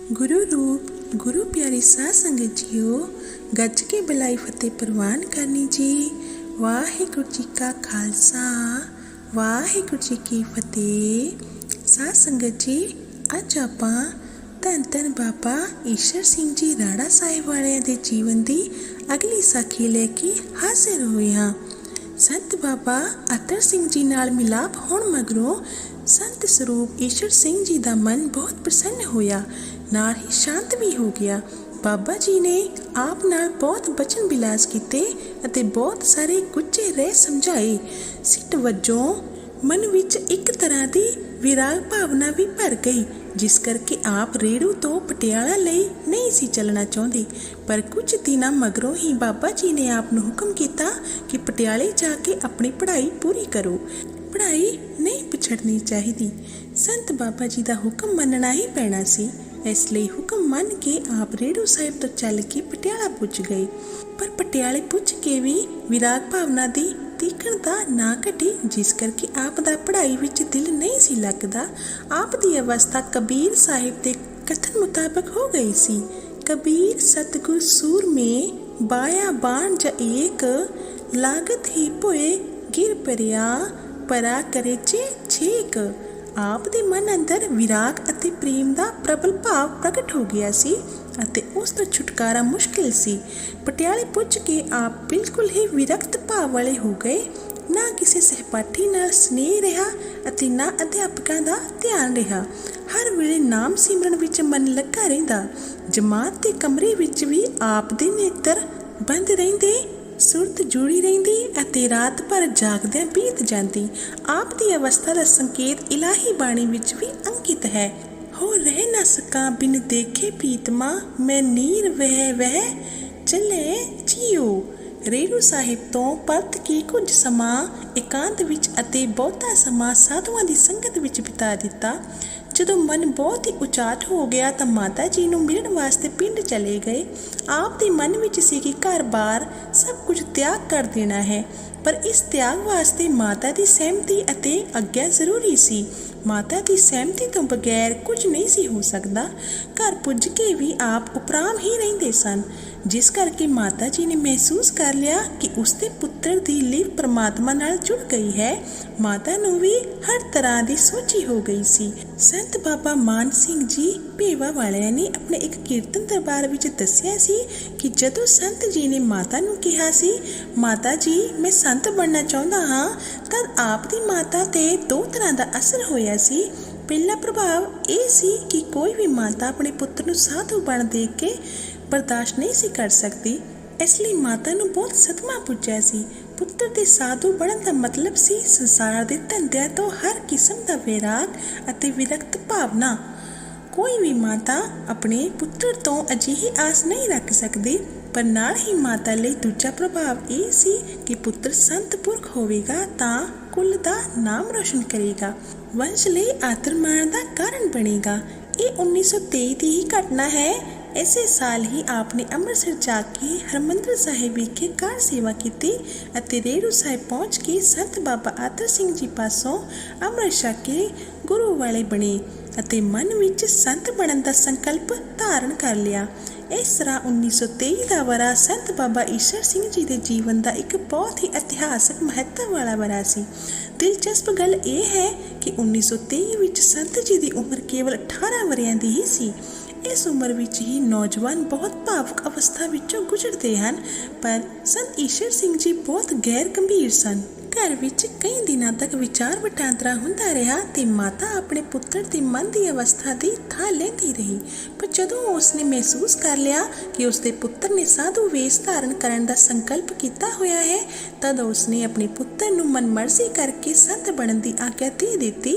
गुरु रूप गुरु प्यारी साध संगत जीओ, गज के बलाई फतेह प्रवान करनी जी। वाहिगुरु जी का खालसा, वाहिगुरु जी की फतेह। साध संगत जी, अज आपां धन धन बाबा ईश्वर सिंह जी राड़ा साहिब वालियां दे जीवन दी अगली साखी लेके हाजिर होए हां। संत बाबा अतर सिंह जी नाल मिलाप होण मगरों संत स्वरूप ईश्वर सिंह जी दा मन बहुत प्रसन्न होया, नाल ही शांत भी हो गया। बाबा जी ने आप नाल बहुत बचन बिलास किते अते बहुत सारे गुच्चे रहस्य समझाए। सिट वजों मन विच एक तरह की विराग भावना भी भर गई, जिस करके आप रेड़ू तो पटियाला लई नहीं सी चलना चाहते। पर कुछ दिनों मगरों ही बाबा जी ने आप नूं हुक्म किया कि पटियाले जाके अपनी पढ़ाई पूरी करो, पढ़ाई नहीं पिछड़नी चाहिए। संत बाबा जी का हुक्म मनना ही पैना सी, इसलिए हुक्म मन के आप रेड़ू साहिब तो चल के पटियाला पुज गए। पर पटियाले पुज के भी विराग भावना दी तीखणता ना घटी, जिस करके आप दा पढ़ाई विच दिल नहीं सी लगदा। आप दी अवस्था कबीर साहिब के कथन मुताबिक हो गई सी। कबीर सतगुर सूर में बाया बाण ज एक, लागत ही पोए गिर परिया परा करे छेक। आप दे मन अंदर विराग अते प्रेम दा प्रबल भाव प्रगट हो गया सी अते उस तो छुटकारा मुश्किल सी। पटियाले पुज के आप बिल्कुल ही विरक्त भाव वाले हो गए। ना किसी सहपाठी नाल स्नेह रहा अते ना अध्यापकों का ध्यान रहा। हर वेले नाम सिमरन विच मन लगा रहिंदा। जमात के कमरे विच भी आप दे नेत्र बंद रहिंदे, सुरत जुड़ी रहिंदी अते रात भर जागदियां बीत जाती। आप दी अवस्था का संकेत इलाही बाणी विच भी अंकित है। हो रह न सका बिन देखे पीतमा, मैं नीर वह वह चले जियो। रेड़ू साहिब तो परत के कुछ समा एकांत विच अते बहुता समा साधुआं दी संगत विच बिता दिता। जदों मन बहुत ही उचाट हो गया तो माता जी नूं मिलण वास्ते पिंड चले गए। आप दे मन विच सी कि घर बार सब कुछ त्याग कर देना है, पर इस त्याग वास्ते माता दी सहमति अते आग्ञा जरूरी सी। माता की सहमति तो बगैर कुछ नहीं सी हो सकता। घर पुज के भी आप उपराम ही रहिंदे सन, जिस करके माता जी ने महसूस कर लिया कि उसके पुत्र की लिव परमात्मा नाल जुड़ गई है। माता नूं भी हर तरह की सोची हो गई सी। संत बाबा मान सिंह जी भेवा वालियां ने अपने एक कीर्तन दरबार विच दस्सिया सी कि जदों संत जी ने माता नूं कहा सी, माता जी मैं संत बनना चाहुंदा हां, तद आप दी माता ते दो तरह का असर होया सी। पहला प्रभाव ये सी कि कोई भी माता अपने पुत्र नूं साधु बन देख के बर्दाश्त नहीं सी कर सकती, इसलिए माता नूं बहुत सदमा पुज्या सी। पुत्र दे साधु बनन दा मतलब सी संसार दे धंधिਆਂ तो हर किस्म दा वैराग अते विरक्त भावना। कोई भी माता अपने पुत्र तो अजिही आस नहीं रख सकती। पर नाल ही माता लई दूजा प्रभाव ये सी कि पुत्र संत पुरख होवेगा तां कुल दा नाम रोशन करेगा, वंश लई आदर मान दा कारण बनेगा। ये 1923 की ही घटना है। इसे साल ही आपने अमृतसर जाके हरमंदिर साहिब विखे कार सेवा की अते रेड़ू साहिब पहुँच के संत बाबा अतर सिंह जी पासों अमृत छक के गुरु वाले बने अते मन विच संत बनन दा संकल्प धारण कर लिया। इस तरह 1923 का वरा संत बाबा ईश्वर सिंह जी के जीवन का एक बहुत ही इतिहासक महत्व वाला वरा सी। दिलचस्प गल यह है कि 1923 विच संत जी की उम्र केवल 18 वरियां दी ही सी। इस उम्र विच ही नौजवान बहुत भावुक अवस्था विचों गुजरते हैं, पर संत ईश्वर सिंह जी बहुत गैर गंभीर सन। घर विच कई दिनों तक विचार वटांदरा हुंदा रहा ते माता अपने पुत्र के मन की अवस्था की थां लैंदी रही। पर जदों उसने महसूस कर लिया कि उसके पुत्र ने साधु वेश धारण करने का संकल्प किया होया है, तद उसने अपने पुत्र नूं मनमर्जी करके संत बनने की आग्ञा दे दी,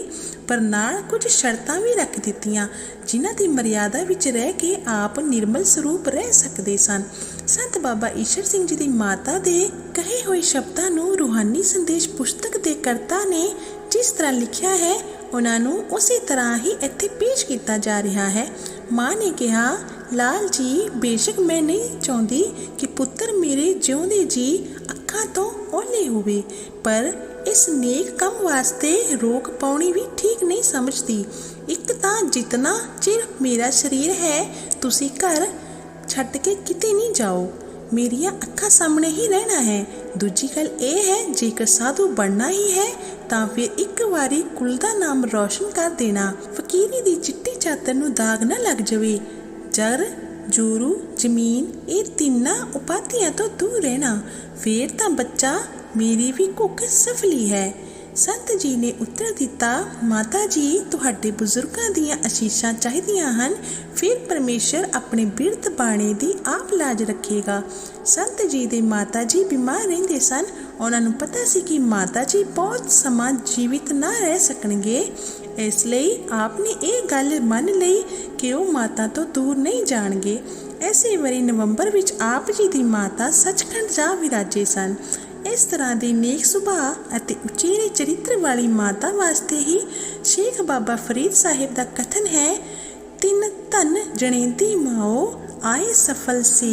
पर नाल कुछ शर्तां भी रख दित्तियां, जिन्हां दी मर्यादा विच रह के आप निर्मल स्वरूप रह सकते सन। संत बाबा ईश्वर सिंह जी की माता दे कहे हुए शब्दां नूं रूहानी संदेश पुस्तक के करता ने जिस तरह लिखिया है, उन्होंने उसी तरह ही इत्थे पेश किया जा रहा है। माँ ने कहा, लाल जी बेशक मैं नहीं चाहती कि पुत्र मेरे जिउंदे जी अखां तो ओले होवे, पर इस नेक काम वास्ते रोक पाउणी भी ठीक नहीं समझती। एक तां जितना चिर मेरा शरीर है तुसी घर छड्ड के किते नहीं जाओ, मेरिया अखां सामने ही रहना है। दूजी गल ये है जेकर साधु बनना ही है तां फिर एक वारी कुल दा नाम रोशन कर देना, फकीरी दी चिट्टी चादर नूं दाग ना लग जावे। जर जोरू जमीन ये तिन्ना उपाधियां तो दूर रहना, फिर तां बच्चा मेरी भी कुक सफली है। संत जी ने उत्तर दिता, माता जी तुहाडे बुजुर्गां दीयां आशीषां चाहीदियां हन, फिर परमेश्वर अपने बिरध बाणे दी आप लाज रखेगा। संत जी दे माता जी बीमार रहिंदे सन, उन्हां नूं पता सी कि माता जी बहुत समा जीवित ना रह सकणगे, इसलिए आपने ये गल मन लई कि वो माता तो दूर नहीं जाणगे। ऐसे वरी नवंबर विच आप जी दी माता सचखंड जा विराजे सन। इस तरह की नेक सुभाअ अते उचेरे चरित्र वाली माता वास्ते ही शेख बाबा फरीद साहिब का कथन है, तिन धन जनेंदी माओ आए सफल से।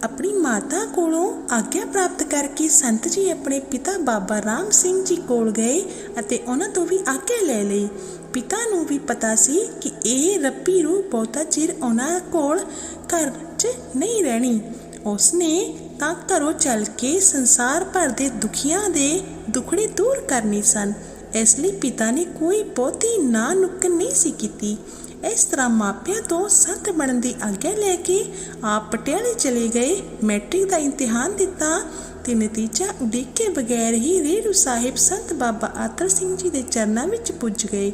अपनी माता कोलों आग्या प्राप्त करके संत जी अपने पिता बाबा राम सिंह जी कोल गए अते उन्हां तो भी आग्या ले लई। पिता नूं भी पता सी कि ये रब्बी रूह बहुता चिर उन्हां कोल घर च नहीं रहनी। उसने तां घरों चल के संसार भर दे दुखियां दे दुखड़े दूर करने सन, इसलिए पिता ने कोई बहुती ना नुक्कड़ नहीं सी कीती। इस तरह मापिया तो संत बनने की आग्या लेके आप पटियाले चले गए। मैट्रिक का इम्तिहान दिता ते नतीजा उड़ीके बगैर ही रेड़ू साहिब संत बाबा आतर सिंह जी के चरणों में पुज गए।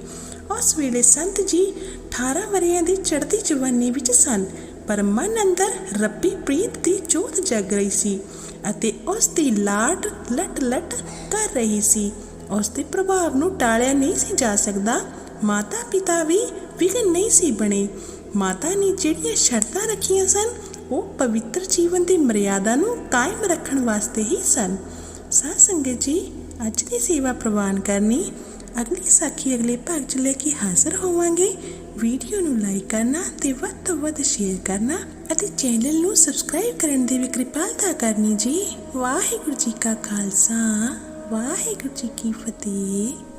उस वेले संत जी 18 वरियां की चढ़ती जवानी विच सन, पर मन अंदर रब्बी प्रीत की जोत जग रही सी अते उस दी लाड लट लट कर रही सी। उस दे प्रभाव नूं टालिया नहीं सी जा सकदा। माता पिता भी विघन नहीं सी बने। माता ने जिहड़ियां शर्तां रखियां सन वो पवित्र जीवन की मर्यादा नूं कायम रखण वास्ते ही सन। साध संगत जी, अज की सेवा प्रवान करनी, अगली साखी अगले भाग च लेके हाजिर होवांगे। वीडियो नूं लाइक करना ते वध तों वध शेयर करना अते चैनल नूं सबसक्राइब करन दी भी कृपालता करनी जी। वाहिगुरू जी का खालसा, वाहिगुरू जी की फतेह।